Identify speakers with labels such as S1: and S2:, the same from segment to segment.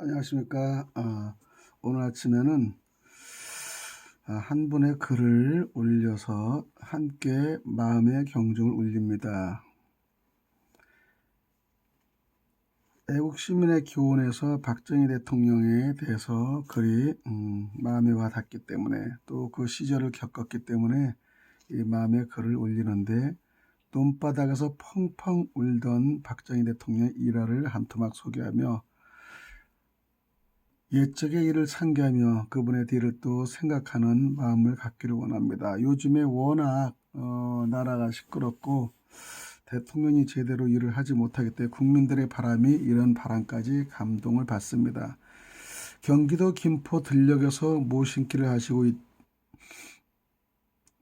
S1: 안녕하십니까. 오늘 아침에는 한 분의 글을 올려서 함께 마음의 경중을 울립니다. 애국 시민의 교훈에서 박정희 대통령에 대해서 글이 마음에 와 닿기 때문에 또 그 시절을 겪었기 때문에 이 마음의 글을 올리는데, 논바닥에서 펑펑 울던 박정희 대통령의 일화를 한 토막 소개하며 옛적의 일을 상기하며 그분의 뒤를 또 생각하는 마음을 갖기를 원합니다. 요즘에 워낙 나라가 시끄럽고 대통령이 제대로 일을 하지 못하기 때문에 국민들의 바람이 이런 바람까지 감동을 받습니다. 경기도 김포 들녘에서 모신길을 하시고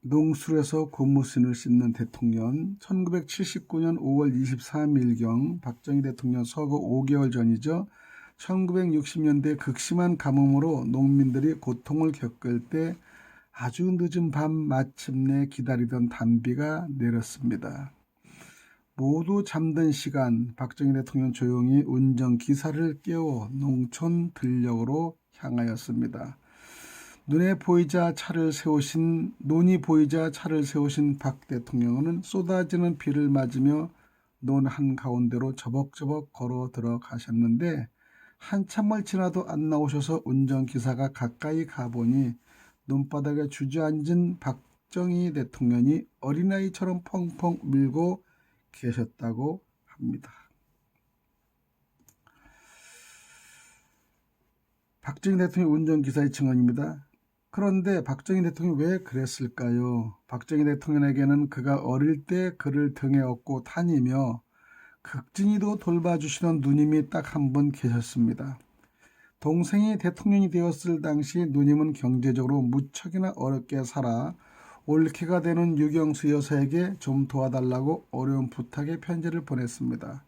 S1: 농술에서 고무신을 씻는 대통령, 1979년 5월 23일경 박정희 대통령 서거 5개월 전이죠. 1960년대 극심한 가뭄으로 농민들이 고통을 겪을 때 아주 늦은 밤 마침내 기다리던 단비가 내렸습니다. 모두 잠든 시간, 박정희 대통령 조용히 운전기사를 깨워 농촌 들녘으로 향하였습니다. 눈이 보이자 차를 세우신 박 대통령은 쏟아지는 비를 맞으며 논 한가운데로 저벅저벅 걸어 들어가셨는데, 한참을 지나도 안 나오셔서 운전기사가 가까이 가보니 논바닥에 주저앉은 박정희 대통령이 어린아이처럼 펑펑 밀고 계셨다고 합니다. 박정희 대통령 운전기사의 증언입니다. 그런데 박정희 대통령이 왜 그랬을까요? 박정희 대통령에게는 그가 어릴 때 그를 등에 업고 다니며 극진히도 돌봐주시던 누님이 딱 한 분 계셨습니다. 동생이 대통령이 되었을 당시 누님은 경제적으로 무척이나 어렵게 살아 올케가 되는 유경수 여사에게 좀 도와달라고 어려운 부탁의 편지를 보냈습니다.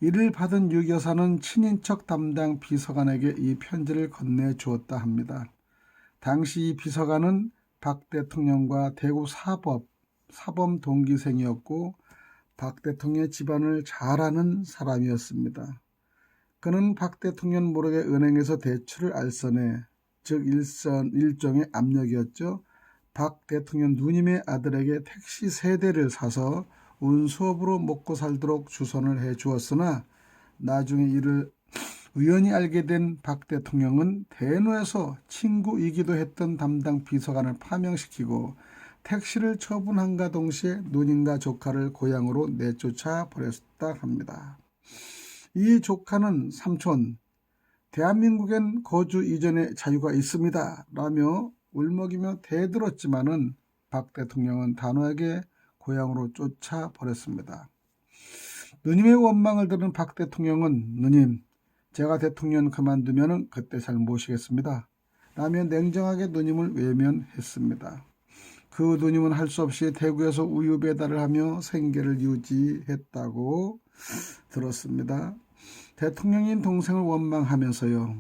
S1: 이를 받은 유 여사는 친인척 담당 비서관에게 이 편지를 건네주었다 합니다. 당시 이 비서관은 박 대통령과 대구 사범 동기생이었고 박 대통령의 집안을 잘 아는 사람이었습니다. 그는 박 대통령 모르게 은행에서 대출을 알선해, 즉 일종의 압력이었죠. 박 대통령 누님의 아들에게 택시 3대를 사서 운수업으로 먹고 살도록 주선을 해 주었으나, 나중에 이를 우연히 알게 된 박 대통령은 대노에서 친구이기도 했던 담당 비서관을 파명시키고 택시를 처분한과 동시에 누님과 조카를 고향으로 내쫓아 버렸다 합니다. 이 조카는 삼촌, 대한민국엔 거주 이전의 자유가 있습니다 라며 울먹이며 대들었지만은 박 대통령은 단호하게 고향으로 쫓아버렸습니다. 누님의 원망을 들은 박 대통령은, 누님, 제가 대통령 그만두면 그때 잘 모시겠습니다 라며 냉정하게 누님을 외면했습니다. 그 누님은 할 수 없이 대구에서 우유 배달을 하며 생계를 유지했다고 들었습니다. 대통령인 동생을 원망하면서요,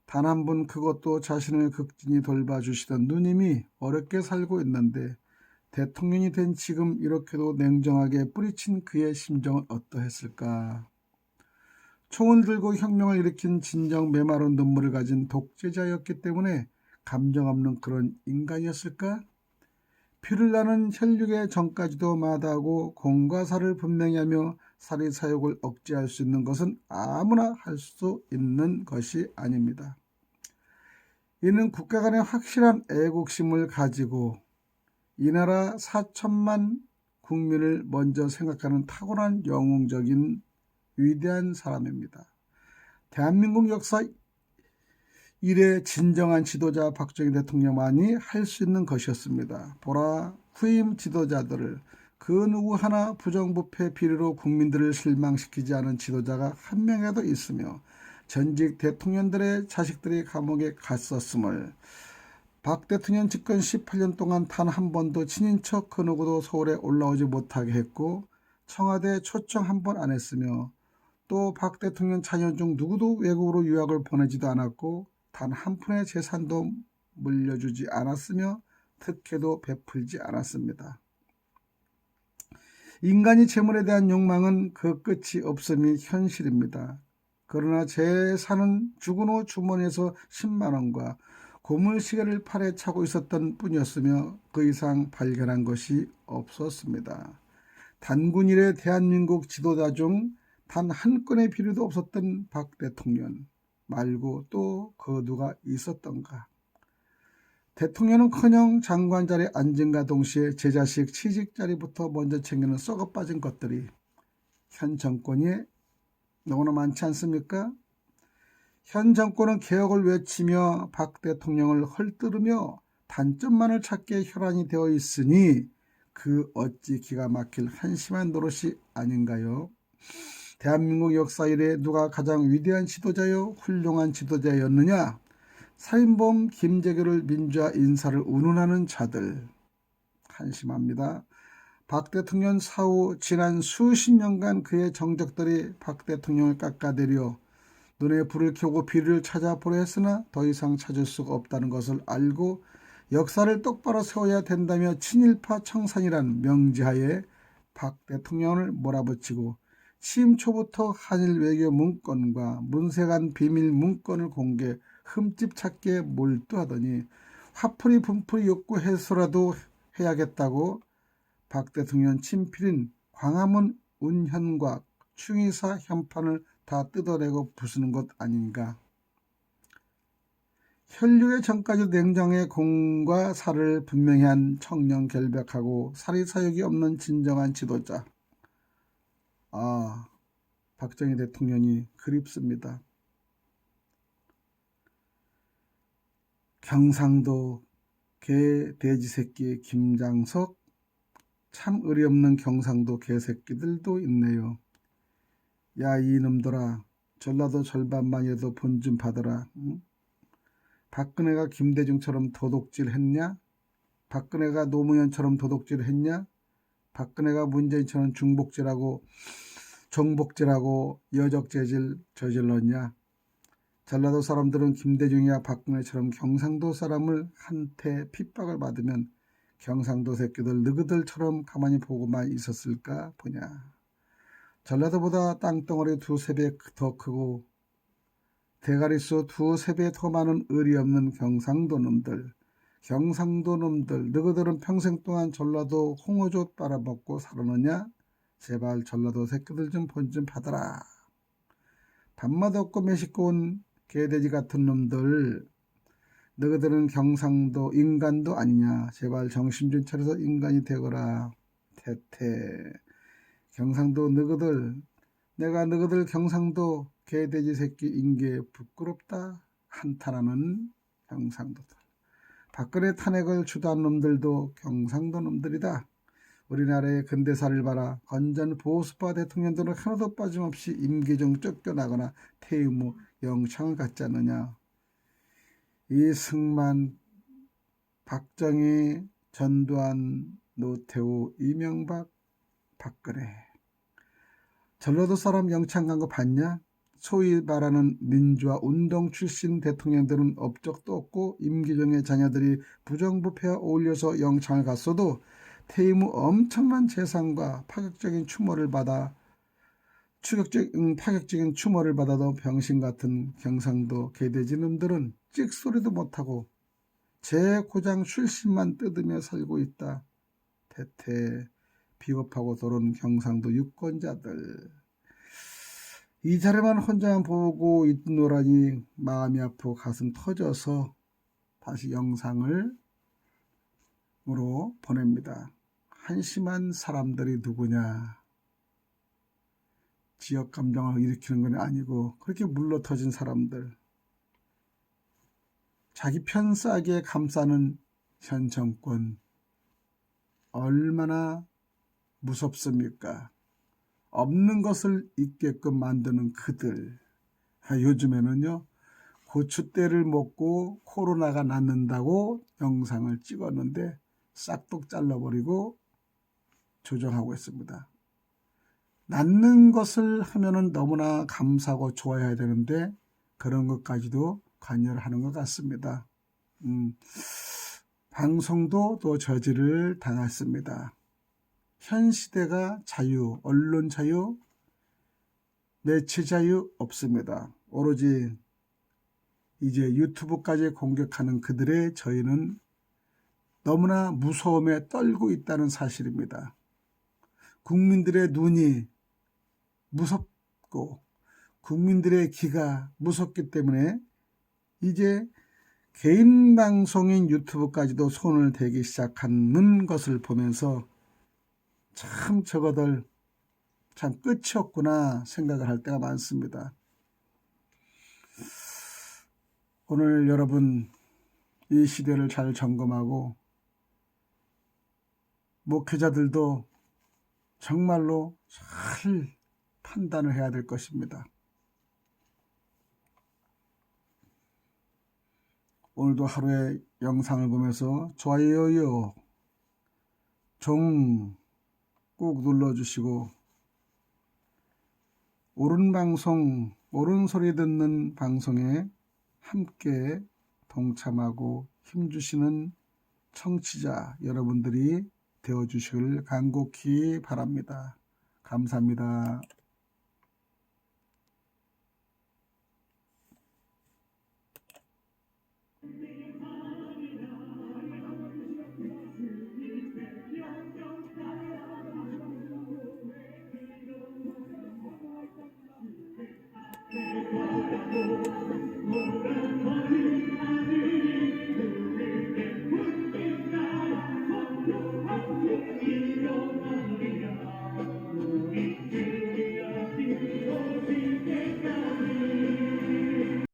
S1: 단 한 분 그것도 자신을 극진히 돌봐주시던 누님이 어렵게 살고 있는데 대통령이 된 지금 이렇게도 냉정하게 뿌리친 그의 심정은 어떠했을까? 총을 들고 혁명을 일으킨 진정 메마른 눈물을 가진 독재자였기 때문에 감정 없는 그런 인간이었을까? 피를 나는 혈육의 정까지도 마다하고 공과 사를 분명히 하며 사리 사욕을 억제할 수 있는 것은 아무나 할 수 있는 것이 아닙니다. 이는 국가 간의 확실한 애국심을 가지고 이 나라 4천만 국민을 먼저 생각하는 탁월한 영웅적인 위대한 사람입니다. 대한민국 역사 이래 진정한 지도자 박정희 대통령만이 할 수 있는 것이었습니다. 보라, 후임 지도자들을 그 누구 하나 부정부패 비리로 국민들을 실망시키지 않은 지도자가 한 명이라도 있으며 전직 대통령들의 자식들이 감옥에 갔었음을, 박 대통령 집권 18년 동안 단 한 번도 친인척 그 누구도 서울에 올라오지 못하게 했고 청와대 초청 한 번 안 했으며, 또 박 대통령 자녀 중 누구도 외국으로 유학을 보내지도 않았고 단 한 푼의 재산도 물려주지 않았으며 특혜도 베풀지 않았습니다. 인간이 재물에 대한 욕망은 그 끝이 없음이 현실입니다. 그러나 재산은 죽은 후 주머니에서 10만 원과 고물시계를 팔에 차고 있었던 뿐이었으며 그 이상 발견한 것이 없었습니다. 단군 이래 대한민국 지도자 중 단 한 건의 비리도 없었던 박 대통령 말고 또 그 누가 있었던가. 대통령은커녕 장관 자리에 앉은가 동시에 제 자식 취직 자리부터 먼저 챙기는 썩어빠진 것들이 현 정권이 너무나 많지 않습니까? 현 정권은 개혁을 외치며 박 대통령을 헐뜯으며 단점만을 찾기에 혈안이 되어 있으니 그 어찌 기가 막힐 한심한 노릇이 아닌가요? 대한민국 역사 이래 누가 가장 위대한 지도자요 훌륭한 지도자였느냐? 살인범 김재규를 민주화 인사를 운운하는 자들. 한심합니다. 박 대통령 사후 지난 수십 년간 그의 정적들이 박 대통령을 깎아내려 눈에 불을 켜고 비리를 찾아보려 했으나 더 이상 찾을 수가 없다는 것을 알고 역사를 똑바로 세워야 된다며 친일파 청산이란 명제하에 박 대통령을 몰아붙이고 취임 초부터 한일 외교 문건과 문세관 비밀 문건을 공개 흠집 찾기에 몰두하더니 화풀이 분풀이 욕구해서라도 해야겠다고 박 대통령 친필인 광화문 운현과 충의사 현판을 다 뜯어내고 부수는 것 아닌가. 혈육의 전까지 냉정의 공과 사를 분명히 한 청년 결백하고 사리사욕이 없는 진정한 지도자. 박정희 대통령이 그립습니다. 경상도 개 돼지새끼 김장석, 참 의리 없는 경상도 개새끼들도 있네요. 야 이놈들아, 전라도 절반만이라도 본 좀 받아라. 응? 박근혜가 김대중처럼 도둑질 했냐? 박근혜가 노무현처럼 도둑질 했냐? 박근혜가 문재인처럼 중복질하고 정복질하고 여적재질 저질렀냐? 전라도 사람들은 김대중이야 박근혜처럼 경상도 사람을 한테 핍박을 받으면 경상도 새끼들 너희들처럼 가만히 보고만 있었을까 보냐. 전라도보다 땅덩어리 두세 배 더 크고 대가리수 두세 배 더 많은 의리 없는 경상도 놈들 너희들은 평생 동안 전라도 홍어젓 빨아먹고 살았느냐? 제발 전라도 새끼들 좀 본 좀 받아라. 밥맛 없고 매식고 온 개돼지 같은 놈들, 너희들은 경상도 인간도 아니냐? 제발 정신 좀 차려서 인간이 되거라. 태태. 경상도 너희들, 내가 너희들 경상도 개돼지 새끼 인게 부끄럽다 한탄하는 경상도들. 박근혜 탄핵을 주도한 놈들도 경상도 놈들이다. 우리나라의 근대사를 봐라. 건전 보수파 대통령들은 하나도 빠짐없이 임기중 쫓겨나거나 퇴임 후 영창을 갖지 않느냐. 이승만, 박정희, 전두환, 노태우, 이명박, 박근혜. 전라도 사람 영창 간 거 봤냐? 소위 말하는 민주화 운동 출신 대통령들은 업적도 없고 임기중의 자녀들이 부정부패와 어울려서 영창을 갔어도 퇴임 후 엄청난 재산과 파격적인 추모를 받아도 병신 같은 경상도 개돼지 놈들은 찍소리도 못하고 제 고장 출신만 뜯으며 살고 있다. 태태 비겁하고 더러운 경상도 유권자들. 이 자리만 혼자만 보고 있노라니 마음이 아프고 가슴 터져서 다시 영상을 보냅니다. 한심한 사람들이 누구냐. 지역 감정을 일으키는 건 아니고 그렇게 물러터진 사람들. 자기 편 싸게 감싸는 현 정권. 얼마나 무섭습니까? 없는 것을 있게끔 만드는 그들. 요즘에는요. 고추대를 먹고 코로나가 낫는다고 영상을 찍었는데 싹둑 잘라버리고 조정하고 있습니다. 낫는 것을 하면은 너무나 감사하고 좋아해야 되는데 그런 것까지도 관여를 하는 것 같습니다. 방송도 또 저지를 당했습니다. 현 시대가 자유, 언론 자유, 매체 자유 없습니다. 오로지 이제 유튜브까지 공격하는 그들의 저희는 너무나 무서움에 떨고 있다는 사실입니다. 국민들의 눈이 무섭고 국민들의 귀가 무섭기 때문에 이제 개인 방송인 유튜브까지도 손을 대기 시작하는 것을 보면서 참 저거들 참 끝이 없구나 생각을 할 때가 많습니다. 오늘 여러분 이 시대를 잘 점검하고 목회자들도 정말로 잘 판단을 해야 될 것입니다. 오늘도 하루의 영상을 보면서 좋아요 종 꼭 눌러주시고 옳은 방송, 옳은 소리 듣는 방송에 함께 동참하고 힘주시는 청취자 여러분들이 되어주시길 간곡히 바랍니다. 감사합니다.